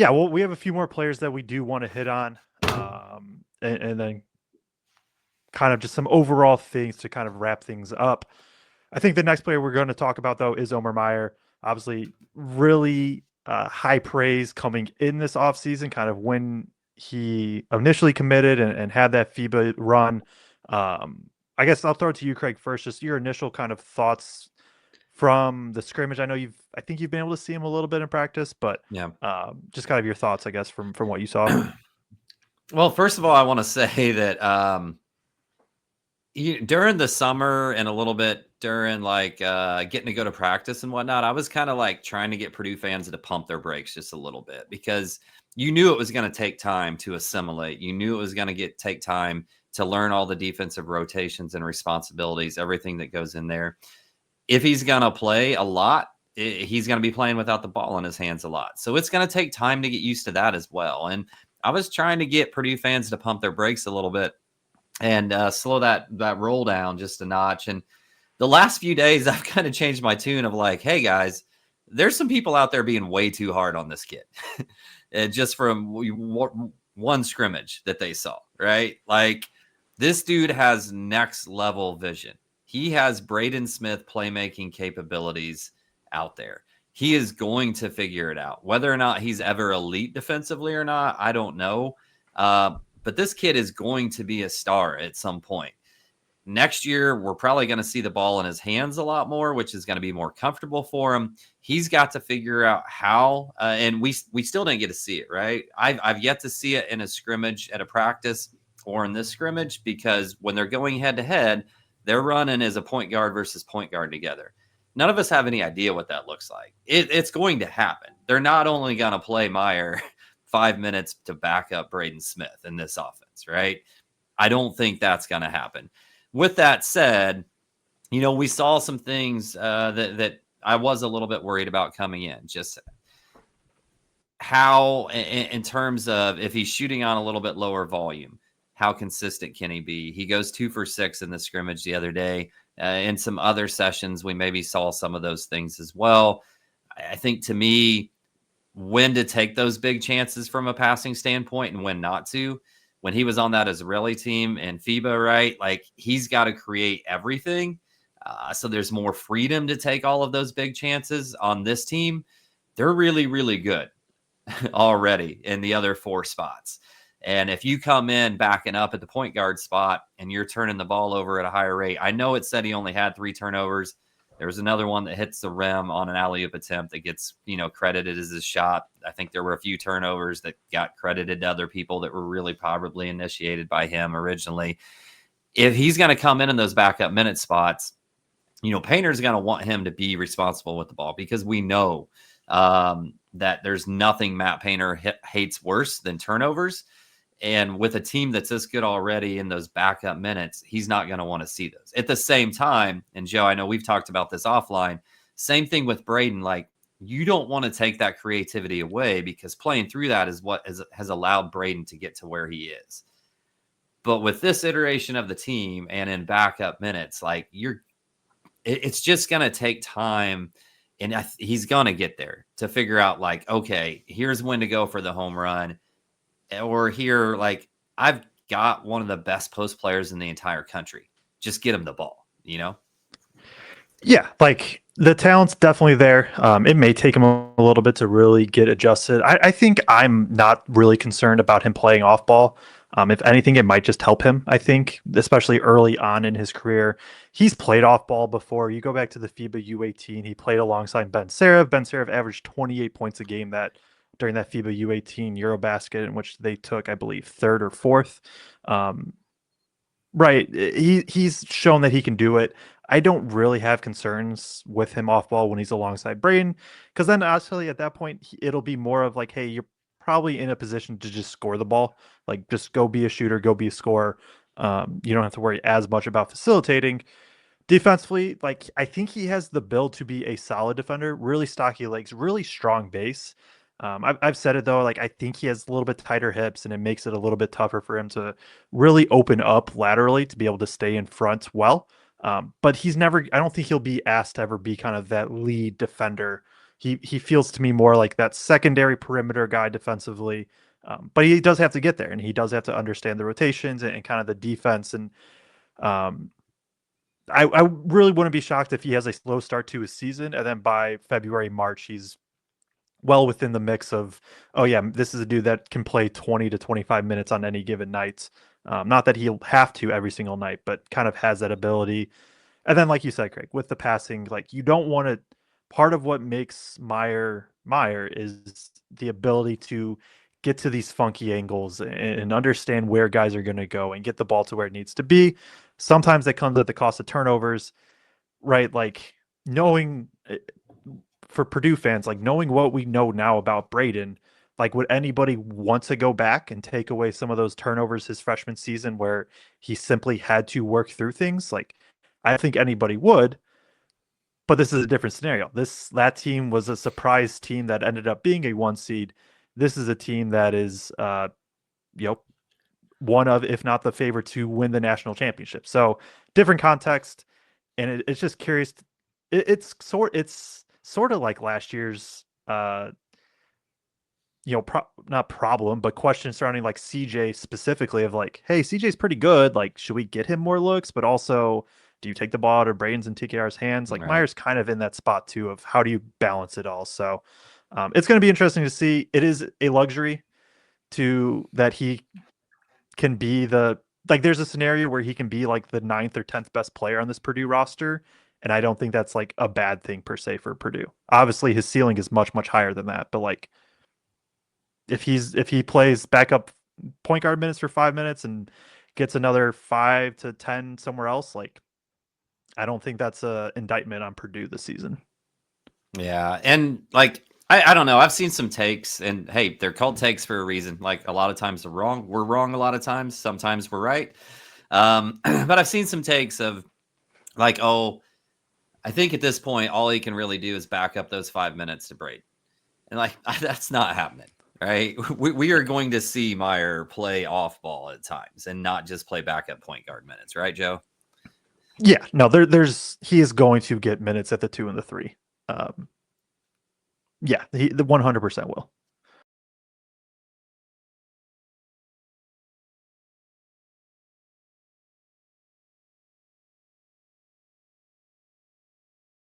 Yeah, well, we have a few more players that we do want to hit on, and then kind of just some overall things to kind of wrap things up. I think the next player we're going to talk about, though, is Omer Mayer. Obviously, really high praise coming in this offseason, kind of when he initially committed and had that FIBA run. I guess I'll throw it to you, Kraig, first. Just your initial kind of thoughts from the scrimmage. I think you've been able to see him a little bit in practice, but Yeah. just kind of your thoughts, I guess, from what you saw. Well, first of all, I want to say that during the summer and a little bit during getting to go to practice and whatnot, I was kind of like trying to get Purdue fans to pump their brakes just a little bit, because you knew it was going to take time to assimilate. You knew it was going to take time to learn all the defensive rotations and responsibilities, everything that goes in there. If he's going to play a lot, he's going to be playing without the ball in his hands a lot. So it's going to take time to get used to that as well. And I was trying to get Purdue fans to pump their brakes a little bit and slow that roll down just a notch. And the last few days, I've kind of changed my tune of like, hey guys, there's some people out there being way too hard on this kid. Just from one scrimmage that they saw, right? Like, this dude has next level vision. He has Braden Smith playmaking capabilities out there. He is going to figure it out. Whether or not he's ever elite defensively or not, I don't know. But this kid is going to be a star at some point. Next year, we're probably going to see the ball in his hands a lot more, which is going to be more comfortable for him. He's got to figure out how, and we still didn't get to see it, right? I've yet to see it in a scrimmage at a practice or in this scrimmage, because when they're going head to head, they're running as a point guard versus point guard together. None of us have any idea what that looks like. It's going to happen. They're not only going to play Mayer 5 minutes to back up Braden Smith in this offense, right? I don't think that's going to happen. With that said, we saw some things that I was a little bit worried about coming in. Just how, in terms of if he's shooting on a little bit lower volume, how consistent can he be? He goes 2 for 6 in the scrimmage the other day. In some other sessions, we maybe saw some of those things as well. I think, to me, when to take those big chances from a passing standpoint and when not to. When he was on that Israeli team and FIBA, right? Like, he's got to create everything. So there's more freedom to take all of those big chances. On this team, they're really, really good already in the other 4 spots. And if you come in backing up at the point guard spot and you're turning the ball over at a higher rate, I know it said he only had 3 turnovers. There was another one that hits the rim on an alley-oop attempt that gets, credited as his shot. I think there were a few turnovers that got credited to other people that were really probably initiated by him originally. If he's going to come in those backup minute spots, Painter's going to want him to be responsible with the ball, because we know that there's nothing Matt Painter hates worse than turnovers. And with a team that's this good already in those backup minutes, he's not going to want to see those. At the same time, and Joe, I know we've talked about this offline, same thing with Braden. Like, you don't want to take that creativity away, because playing through that is what has allowed Braden to get to where he is. But with this iteration of the team and in backup minutes, like, it's just going to take time. And he's going to get there to figure out, like, okay, here's when to go for the home run. Or here, like, I've got one of the best post players in the entire country. Just get him the ball, Yeah, like, the talent's definitely there. It may take him a little bit to really get adjusted. I think I'm not really concerned about him playing off ball. If anything, it might just help him, I think, especially early on in his career. He's played off ball before. You go back to the FIBA U18, he played alongside Ben Serov. Ben Serov averaged 28 points a game during that FIBA U18 Eurobasket, in which they took, I believe, 3rd or 4th. Right. He's shown that he can do it. I don't really have concerns with him off ball when he's alongside Braden, because then actually at that point, it'll be more of like, hey, you're probably in a position to just score the ball. Like, just go be a shooter, go be a scorer. You don't have to worry as much about facilitating. Defensively, like, I think he has the build to be a solid defender, really stocky legs, really strong base. I've said it, though, like, I think he has a little bit tighter hips, and it makes it a little bit tougher for him to really open up laterally to be able to stay in front well. But I don't think he'll be asked to ever be kind of that lead defender He feels to me more like that secondary perimeter guy defensively. But he does have to get there, and he does have to understand the rotations and kind of the defense. And um, I really wouldn't be shocked if he has a slow start to his season, and then by February, March, he's well within the mix of, oh yeah, this is a dude that can play 20 to 25 minutes on any given night. Not that he'll have to every single night, but kind of has that ability. And then, like you said, Craig, with the passing, like you don't want to. Part of what makes Meyer is the ability to get to these funky angles and understand where guys are going to go and get the ball to where it needs to be. Sometimes that comes at the cost of turnovers, right? Like knowing for Purdue fans, like knowing what we know now about Braden, like would anybody want to go back and take away some of those turnovers his freshman season where he simply had to work through things? Like I think anybody would, but this is a different scenario. That team was a surprise team that ended up being a 1 seed. This is a team that is you know, one of, if not the favorite to win the national championship. So different context, and it's just curious. It's sort of like last year's not problem, but question surrounding like CJ specifically of like, hey, CJ's pretty good. Like, should we get him more looks? But also, do you take the ball out of Braden's and TKR's hands? Like Right. Meyer's kind of in that spot too of how do you balance it all. So it's going to be interesting to see. It is a luxury to that he can be there's a scenario where he can be like the 9th or 10th best player on this Purdue roster. And I don't think that's like a bad thing per se for Purdue. Obviously his ceiling is much, much higher than that. But like if he plays backup point guard minutes for 5 minutes and gets another 5 to 10 somewhere else, like I don't think that's a indictment on Purdue this season. Yeah. And like, I don't know. I've seen some takes, and hey, they're called takes for a reason. Like a lot of times they're wrong. We're wrong a lot of times. Sometimes we're right. But I've seen some takes of like, oh, I think at this point, all he can really do is back up those 5 minutes to Braid. And like, that's not happening, right? We are going to see Meyer play off ball at times and not just play backup point guard minutes, right, Joe? Yeah, no, he is going to get minutes at the 2 and the 3. Yeah, he the 100% will.